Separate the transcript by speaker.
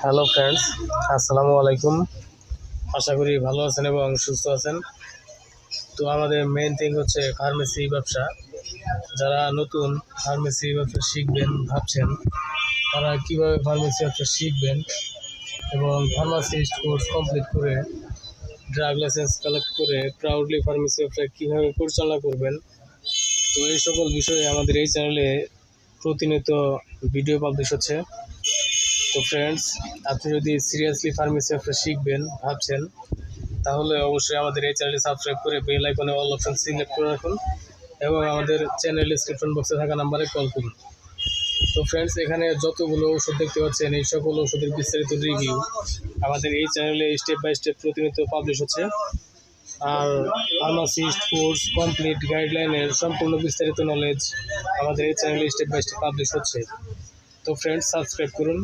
Speaker 1: Hello friends, আসসালামু আলাইকুম। আশা করি ভালো আছেন এবং সুস্থ আছেন। তো আমাদের মেইন থিং হচ্ছে ফার্মেসি ব্যবসা। যারা নতুন ফার্মেসি ব্যবসা শিখবেন ভাবছেন, তারা কীভাবে ফার্মেসি ব্যবসা শিখবেন এবং ফার্মাসিস্ট কোর্স কমপ্লিট করে ড্রাগ লাইসেন্স কালেক্ট করে প্রাউডলি ফার্মেসি ব্যবসা কীভাবে পরিচালনা করবেন, তো এই সকল বিষয়ে আমাদের এই চ্যানেলে প্রতিনিয়ত ভিডিও পাবলিশ হচ্ছে। তো ফ্রেন্ডস, আপনি যদি সিরিয়াসলি ফার্মেসি ব্যবসা শিখবেন ভাবছেন, তাহলে অবশ্যই আমাদের এই চ্যানেলটি সাবস্ক্রাইব করে বেল আইকনে অল অপশন সিলেক্ট করে রাখুন এবং আমাদের চ্যানেল ডিসক্রিপশন বক্সে থাকা নাম্বারে কল করুন। তো ফ্রেন্ডস, এখানে যতগুলো ওষুধ দেখতে পাচ্ছেন, এই সকল ওষুধের বিস্তারিত রিভিউ আমাদের এই চ্যানেলে স্টেপ বাই স্টেপ প্রতিনিয়ত পাবলিশ হচ্ছে। আর ফার্মাসিস্ট কোর্স কমপ্লিট গাইডলাইনের সম্পূর্ণ বিস্তারিত নলেজ আমাদের এই চ্যানেলে স্টেপ বাই স্টেপ পাবলিশ হচ্ছে। তো ফ্রেন্ডস, সাবস্ক্রাইব করুন।